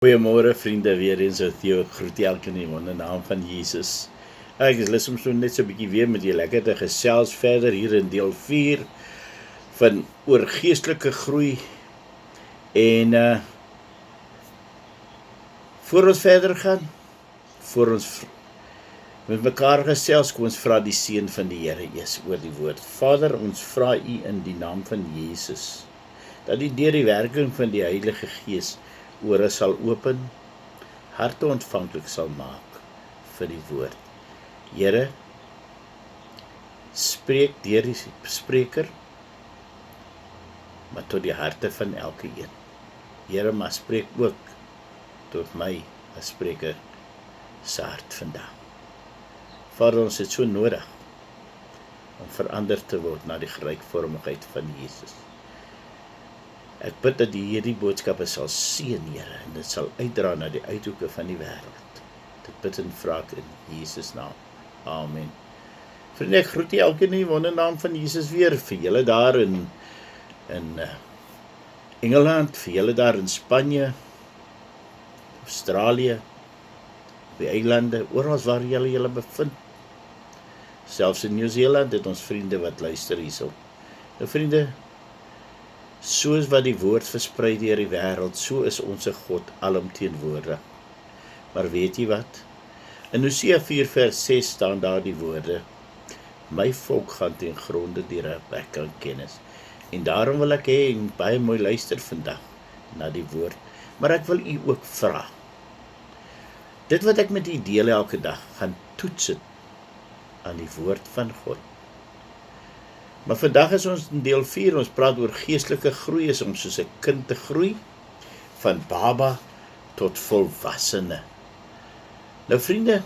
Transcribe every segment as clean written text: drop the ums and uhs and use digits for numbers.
Goeiemôre vriende, weer eens met jou. Ek groet elkeen in die naam van Jesus. Ek is lus om so net so 'n bietjie weer met julle lekker te gesels verder hier in deel 4 van oor geestelike groei. En voor ons verder gaan, voor ons met mekaar gesels, kom ons vra die seën van die Here eers oor die woord. Vader, ons vra U in die naam van Jesus dat U deur die werking van die Heilige Gees ore sal open, harte ontvanklik sal maak vir die woord. Here, spreek deur die spreker, maar tot die harte van elke een. Here, maar spreek ook tot my as spreker se hart vandag. Vader, ons het so nodig om verander te word na die gelykvormigheid van Jesus. Ek bid dat die hierdie boodskappe sal seën, Here, en dit sal uitdra na die uithoeke van die wêreld. Dit bid en vra ek in Jesus naam. Amen. Vriende, ek groet julle elkeen in die wondernaam van Jesus weer, vir julle daar in Engeland, vir julle daar in Spanje, Australië, die eilande, oral waar julle bevind. Selfs in Nieu-Seeland het ons vriende wat luister hierso. Nou vriende, soos wat die woord versprei deur die wêreld, so is ons God alomteenwoordig. Maar weet jy wat? In Hosea 4 vers 6 staan daar die woorde: My volk gaan ten gronde deur 'n gebrek aan kennis. En daarom wil ek hê, en baie mooi luister vandag na die woord, maar ek wil u ook vra. Dit wat ek met u deel elke dag, gaan toets dit aan die woord van God. Maar vandag is ons in deel 4, ons praat oor geestelike groei, is om soos 'n kind te groei, van baba tot volwassene. Nou vriende,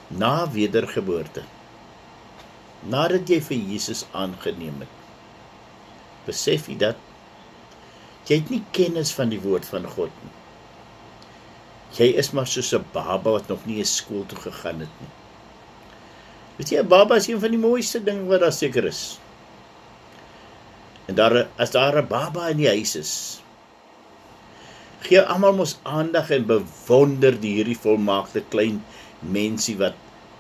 na wedergeboorte, nadat jy vir Jesus aangeneem het, besef jy dat jy het nie kennis van die woord van God nie. Jy is maar soos 'n baba wat nog nie eens skool toe gegaan het nie. Weet jy, 'n baba is een van die mooiste dinge wat daar seker is. En as daar 'n baba in die huis is, gee almal mos aandag en bewonder hierdie volmaakte klein mensie wat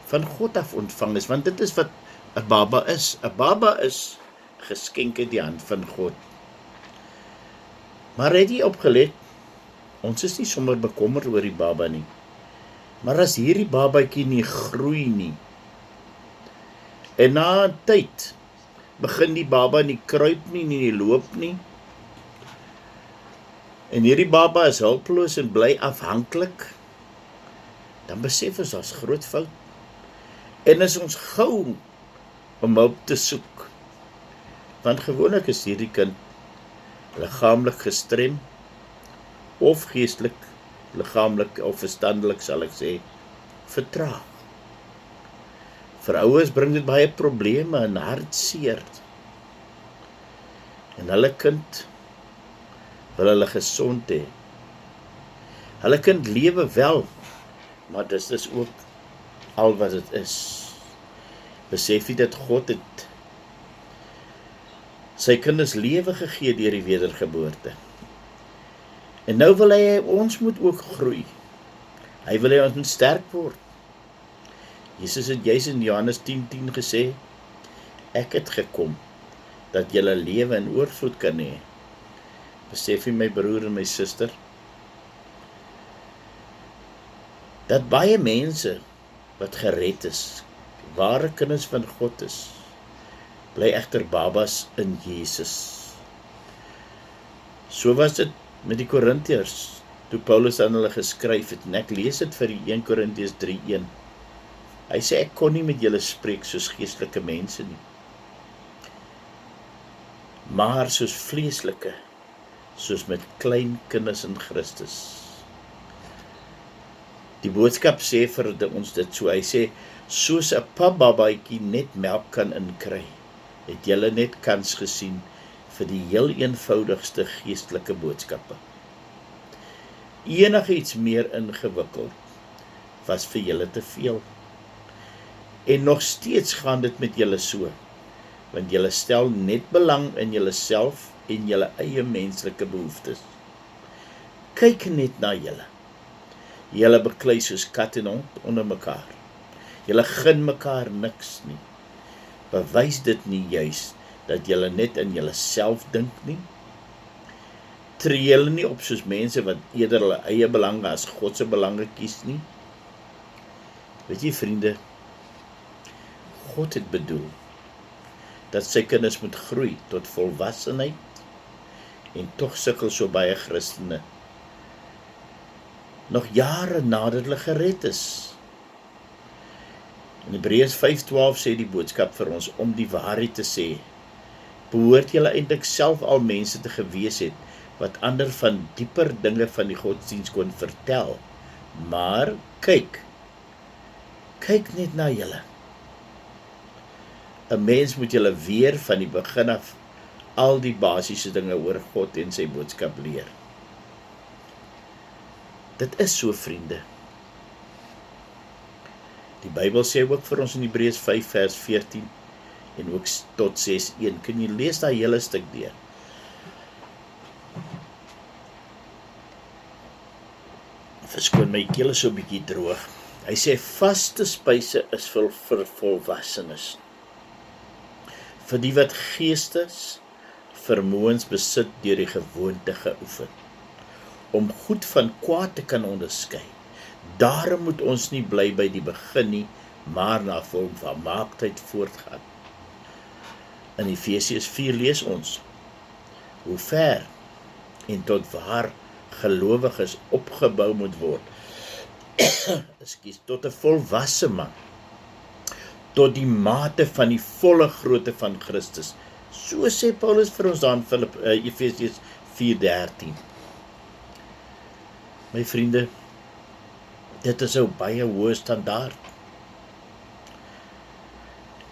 van God af ontvang is, want dit is wat 'n baba is. 'n Baba is geskenk uit die hand van God. Maar het jy opgelet, ons is nie sommer bekommerd oor die baba nie, maar as hierdie babatjie nie groei nie, en na 'n tyd begin die baba nie kruip nie loop nie, en hierdie baba is hulpeloos en bly afhanklik, dan besef ons daar's groot fout, en is ons gou om hulp te soek, want gewoonlik is hierdie kind liggaamlik gestrem, of geestelik, liggaamlik of verstandelik sal ek sê, vertraag. Vir ouers bring dit baie probleme en hartseer. En hulle kind wil hulle gesond hê. Hulle kind lewe wel, maar dis is ook al wat dit is. Besef jy dat God het sy kinders lewe gegee deur die wedergeboorte. En nou wil hy ons moet ook groei. Hy wil hê ons moet sterk word. Jesus het juis in Johannes 10:10 gesê, ek het gekom, dat julle lewe in oorvloed kan hê. Besef jy, my broer en my suster, dat baie mense wat gered is, ware kinders van God is, bly egter babas in Jesus. So was dit met die Korintiërs, toe Paulus aan hulle geskryf het, en ek lees dit vir die 1 Korintiërs 3:1. Hy sê, ek kon nie met julle spreek soos geestelike mense nie, maar soos vleeslike, soos met klein kinders in Christus. Die boodskap sê vir ons dit so, hy sê, soos 'n papbabatjie net melk kan inkry, het julle net kans gesien vir die heel eenvoudigste geestelike boodskappe. Enige iets meer ingewikkeld was vir julle te veel. En nog steeds gaan dit met julle so, want julle stel net belang in julle self en julle eie menslike behoeftes. Kyk net na julle. Julle beklei soos kat en hond onder mekaar. Julle gun mekaar niks nie. Bewys dit nie juis dat julle net in julle self dink nie? Tree julle nie op soos mense wat eerder hulle eie belange as God se belange kies nie? Weet jy, vriende, God het bedoel dat sy kinders moet groei tot volwassenheid, en tog sukkel so baie Christene nog jare nadat hulle gered is. In Hebreërs 5:12 sê die boodskap vir ons om die waarheid te sê, behoort julle eintlik self al mense te gewees het wat ander van dieper dinge van die godsdienst kon vertel. Maar kyk net na julle. 'n Mens moet julle weer van die begin af al die basiese dinge oor God en sy boodskap leer. Dit is so, vriende. Die Bybel sê ook vir ons in Hebreërs 5 vers 14 en ook tot 6:1. Kan jy lees daai hele stuk deur? Verskoon my keel is so 'n bietjie droog. Hy sê vaste spyse is vir volwassenes. Vir die wat geestes vermoëns besit deur die gewoonte geoefen, om goed van kwaad te kan onderskei. Daarom moet ons nie bly by die begin nie, maar na volmaaktheid voortgaan. In Efesiërs 4 lees ons hoe ver en tot waar gelowiges opgebou moet word. Tot 'n volwasse man, tot die mate van die volle grootte van Christus. So sê Paulus vir ons dan Efesiërs 4:13. My vriende, dit is 'n baie hoë standaard.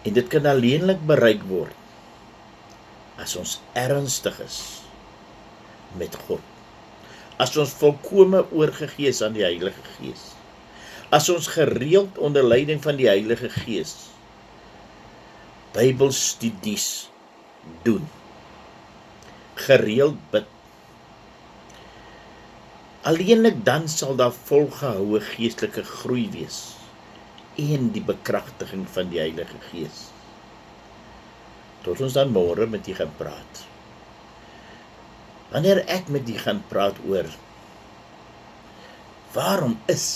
En dit kan alleenlik bereik word as ons ernstig is met God. As ons volkome oorgegee is aan die Heilige Gees. As ons gereeld onder leiding van die Heilige Gees Bybelstudies doen. Gereeld bid. Alleenlik dan sal daar volgehoue geestelike groei wees en die bekragtiging van die Heilige Gees. Tot ons dan môre met u gaan praat. Wanneer ek met u gaan praat oor waarom is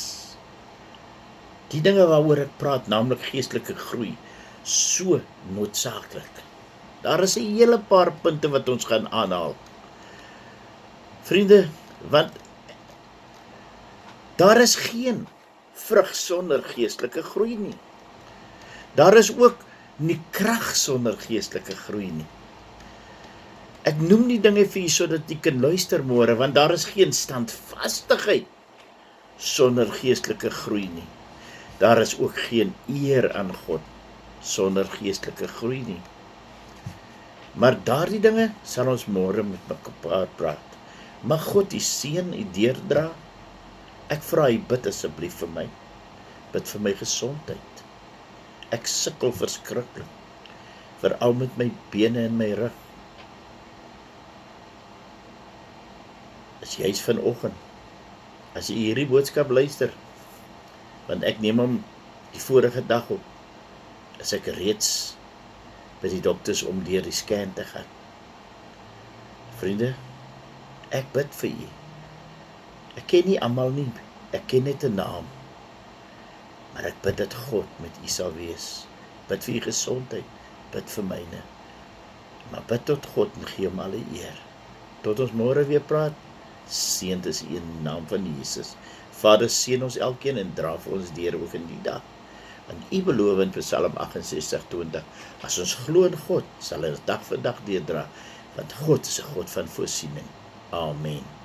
die dinge waaroor ek praat, naamlik geestelike groei, so noodsaaklik. Daar is 'n hele paar punte wat ons gaan aanhaal. Vriende, want daar is geen vrug sonder geestelike groei nie. Daar is ook nie krag sonder geestelike groei nie. Ek noem die dinge vir u sodat u kan luister môre, want daar is geen standvastigheid sonder geestelike groei nie. Daar is ook geen eer aan God sonder geestelike groei nie. Maar daardie dinge sal ons môre met mekaar praat. Mag God u seën, u deurdra. Ek vra u bid asseblief vir my. Bid vir my gesondheid. Ek sukkel verskriklik, veral met my bene en my rug. Is juis vanoggend, as jy hierdie boodskap luister, want ek neem hom die vorige dag op, is ek reeds by die dokters om deur die scan te gaan. Vriende, ek bid vir u. Ek ken nie almal nie, ek ken net 'n naam. Maar ek bid dat God met u sal wees. Bid vir u gesondheid, bid vir myne. Maar bid tot God en gee hom alle eer. Tot ons môre weer praat, seënd is u in die naam van Jesus. Vader, seën ons elkeen en dra vir ons deur ook in die dag. Want u beloof in Psalm 68:20, as ons glo in God, sal ons dag vir dag deurdra, want God is 'n God van voorsiening. Amen.